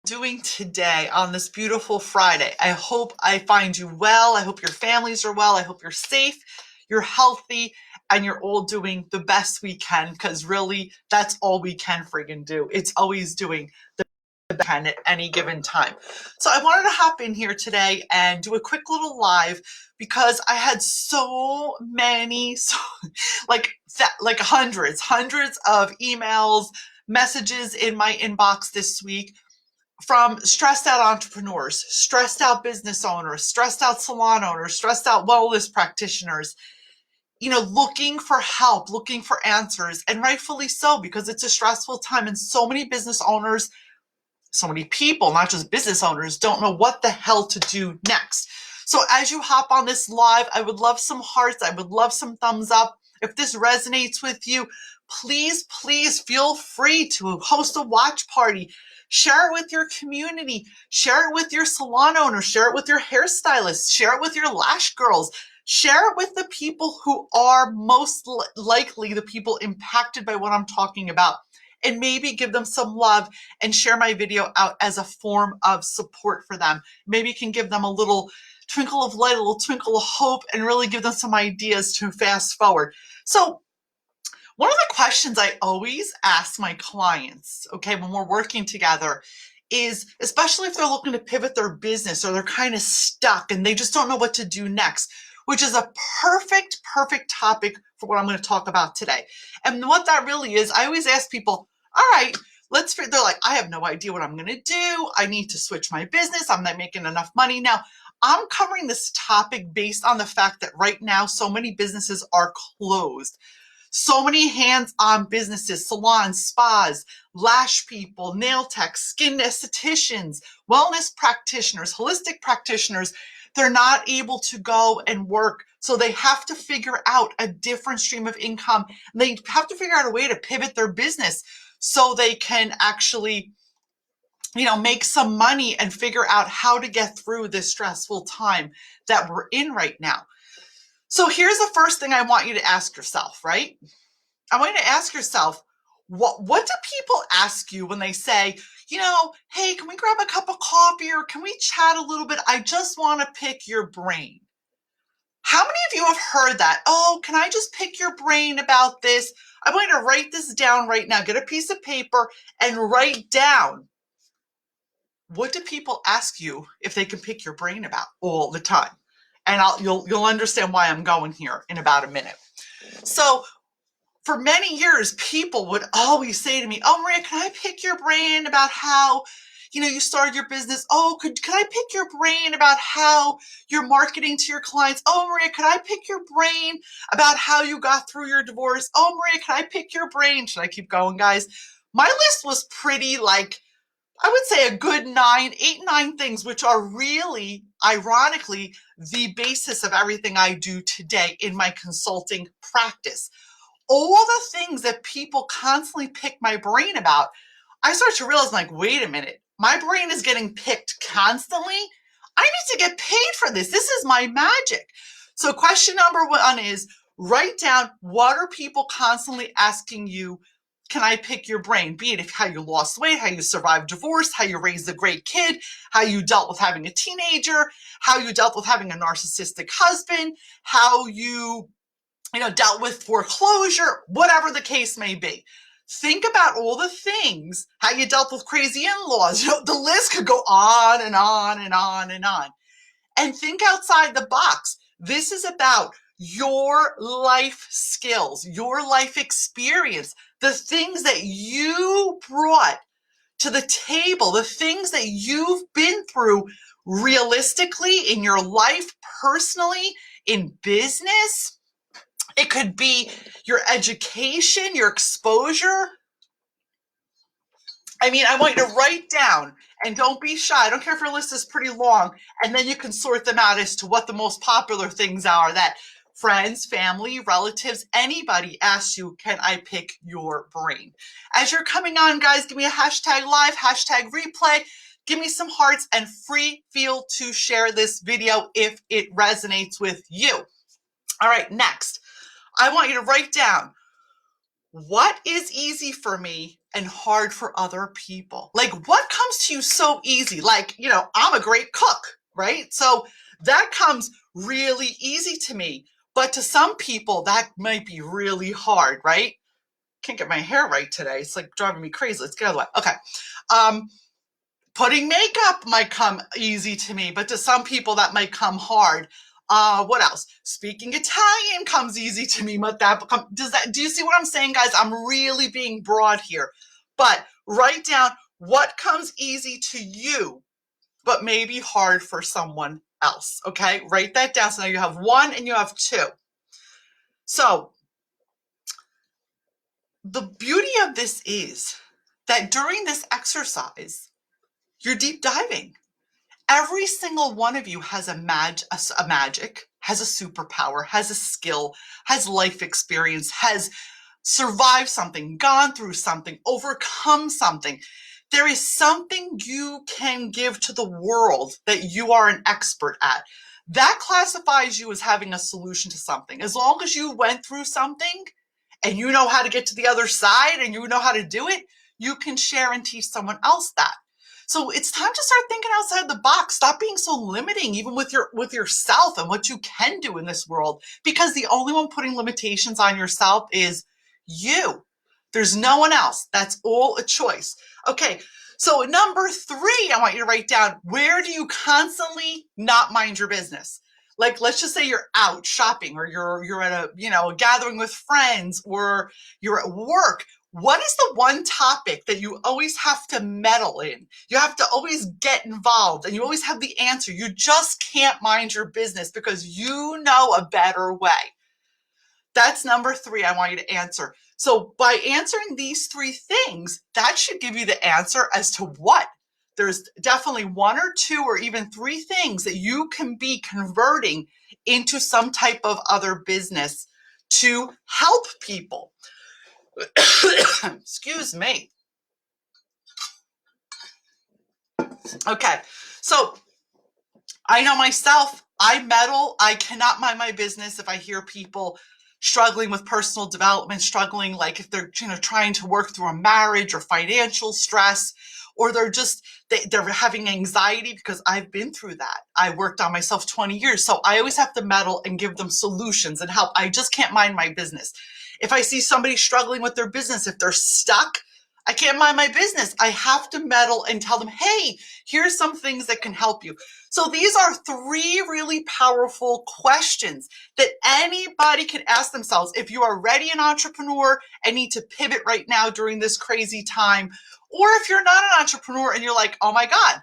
Doing today on this beautiful Friday? I hope I find you well. I hope your families are well. I hope you're safe, you're healthy, and you're all doing the best we can, because really that's all we can friggin' do. It's always doing the best we can at any given time. So I wanted to hop in here today and do a quick little live because I had so many, like hundreds of emails, messages in my inbox this week from stressed out entrepreneurs, stressed out business owners, stressed out salon owners, stressed out wellness practitioners, looking for help, looking for answers, and rightfully so, because it's a stressful time. And so many business owners, so many people, not just business owners, don't know what the hell to do next. So as you hop on this live, I would love some hearts. I would love some thumbs up. If this resonates with you, please feel free to host a watch party. Share it with your community. Share it with your salon owners. Share it with your hairstylists. Share it with your lash girls. Share it with the people who are most likely the people impacted by what I'm talking about. And maybe give them some love and share my video out as a form of support for them. Maybe you can give them a little twinkle of light, a little twinkle of hope, and really give them some ideas to fast forward. So one of the questions I always ask my clients, okay, when we're working together is, especially if they're looking to pivot their business or they're kind of stuck and they just don't know what to do next, which is a perfect topic for what I'm going to talk about today. And what that really is, I always ask people, all right, they're like, I have no idea what I'm going to do. I need to switch my business. I'm not making enough money. Now, I'm covering this topic based on the fact that right now, so many businesses are closed. So many hands-on businesses, salons, spas, lash people, nail techs, skin estheticians, wellness practitioners, holistic practitioners, they're not able to go and work. So they have to figure out a different stream of income. They have to figure out a way to pivot their business so they can actually, make some money and figure out how to get through this stressful time that we're in right now. So here's the first thing I want you to ask yourself, right? I want you to ask yourself, what do people ask you when they say, hey, can we grab a cup of coffee or can we chat a little bit? I just want to pick your brain. How many of you have heard that? Oh, can I just pick your brain about this? I'm going to write this down right now. Get a piece of paper and write down. What do people ask you if they can pick your brain about all the time? And you'll understand why I'm going here in about a minute. So for many years, people would always say to me, oh, Maria, can I pick your brain about how, you started your business? Oh, can I pick your brain about how you're marketing to your clients? Oh, Maria, can I pick your brain about how you got through your divorce? Oh, Maria, can I pick your brain? Should I keep going, guys? My list was pretty, I would say a good 9 things, which are really, ironically, the basis of everything I do today in my consulting practice. All the things that people constantly pick my brain about, I start to realize, wait a minute, my brain is getting picked constantly. I need to get paid for this. This is my magic. So question number 1 is write down, what are people constantly asking you? Can I pick your brain? Be it how you lost weight, how you survived divorce, how you raised a great kid, how you dealt with having a teenager, how you dealt with having a narcissistic husband, how you dealt with foreclosure, whatever the case may be. Think about all the things, how you dealt with crazy in-laws. The list could go on and on and on and on. And think outside the box. This is about your life skills, your life experience, the things that you brought to the table, the things that you've been through realistically in your life, personally, in business. It could be your education, your exposure. I want you to write down, and don't be shy. I don't care if your list is pretty long, and then you can sort them out as to what the most popular things are that friends, family, relatives, anybody asks you, can I pick your brain? As you're coming on, guys, give me a hashtag live, hashtag replay. Give me some hearts and feel to share this video if it resonates with you. All right, next. I want you to write down, what is easy for me and hard for other people? Like, what comes to you so easy? Like, I'm a great cook, right? So that comes really easy to me. But to some people, that might be really hard, right? Can't get my hair right today. It's like driving me crazy. Let's get out of the way. Okay. Putting makeup might come easy to me, but to some people that might come hard. What else? Speaking Italian comes easy to me, but do you see what I'm saying, guys? I'm really being broad here. But write down what comes easy to you, but maybe hard for someone else. Okay? Write that down. So now you have 1 and you have 2. So the beauty of this is that during this exercise, you're deep diving. Every single one of you has a magic, has a superpower, has a skill, has life experience, has survived something, gone through something, overcome something. There is something you can give to the world that you are an expert at. That classifies you as having a solution to something. As long as you went through something and you know how to get to the other side and you know how to do it, you can share and teach someone else that. So it's time to start thinking outside the box. Stop being so limiting, even with yourself and what you can do in this world, because the only one putting limitations on yourself is you. There's no one else. That's all a choice. Okay, so number 3, I want you to write down, where do you constantly not mind your business? Like, let's just say you're out shopping, or you're at a gathering with friends, or you're at work. What is the one topic that you always have to meddle in? You have to always get involved and you always have the answer. You just can't mind your business because you know a better way. That's number 3 I want you to answer. So by answering these 3 things, that should give you the answer as to what. There's definitely 1 or 2 or even 3 things that you can be converting into some type of other business to help people. Excuse me. Okay, so I know myself, I meddle. I cannot mind my business if I hear people struggling with personal development, struggling like if they're trying to work through a marriage or financial stress, or they're having anxiety, because I've been through that. I worked on myself 20 years, so I always have to meddle and give them solutions and help. I just can't mind my business. If I see somebody struggling with their business, if they're stuck, I can't mind my business. I have to meddle and tell them, hey, here's some things that can help you. So these are 3 really powerful questions that anybody can ask themselves if you are already an entrepreneur and need to pivot right now during this crazy time, or if you're not an entrepreneur and you're like, oh my God,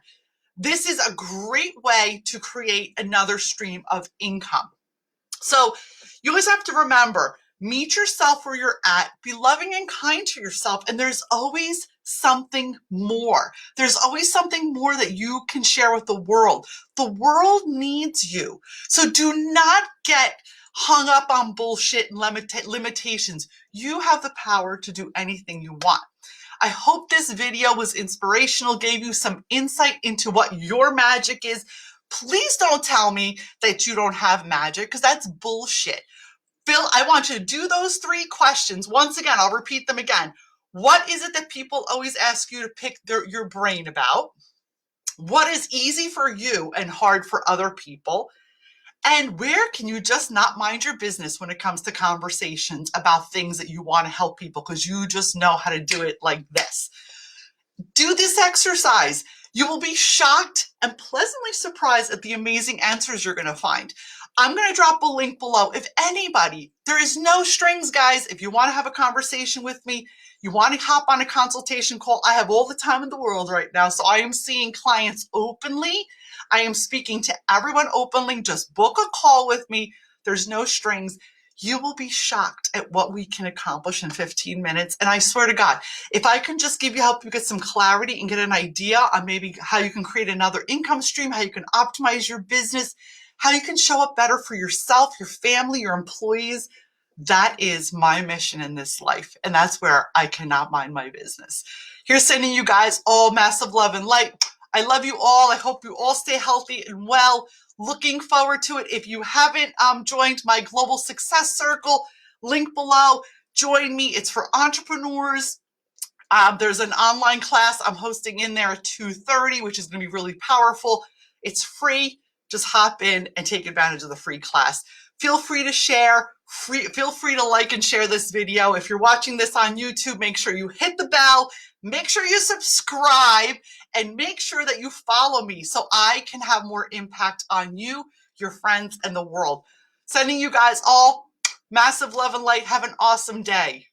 this is a great way to create another stream of income. So you always have to remember, meet yourself where you're at, be loving and kind to yourself, and there's always something more. There's always something more that you can share with the world. The world needs you. So do not get hung up on bullshit and limitations. You have the power to do anything you want. I hope this video was inspirational, gave you some insight into what your magic is. Please don't tell me that you don't have magic, because that's bullshit. Phil, I want you to do those 3 questions. Once again, I'll repeat them again. What is it that people always ask you to pick your brain about? What is easy for you and hard for other people? And where can you just not mind your business when it comes to conversations about things that you want to help people because you just know how to do it like this? Do this exercise. You will be shocked and pleasantly surprised at the amazing answers you're going to find. I'm going to drop a link below. If anybody, there is no strings, guys. If you want to have a conversation with me, you want to hop on a consultation call, I have all the time in the world right now. So I am seeing clients openly. I am speaking to everyone openly. Just book a call with me. There's no strings. You will be shocked at what we can accomplish in 15 minutes. And I swear to God, if I can just help you get some clarity and get an idea on maybe how you can create another income stream, how you can optimize your business, how you can show up better for yourself, your family, your employees, that is my mission in this life. And that's where I cannot mind my business. Here's sending you guys all massive love and light. I love you all. I hope you all stay healthy and well. Looking forward to it. If you haven't joined my Global Success Circle, link below. Join me. It's for entrepreneurs, There's an online class I'm hosting in there at 2:30, which is going to be really powerful. It's free. Just hop in and take advantage of the free class. Feel free to share. Feel free to like and share this video. If you're watching this on YouTube, make sure you hit the bell. Make sure you subscribe and make sure that you follow me so I can have more impact on you, your friends, and the world. Sending you guys all massive love and light. Have an awesome day.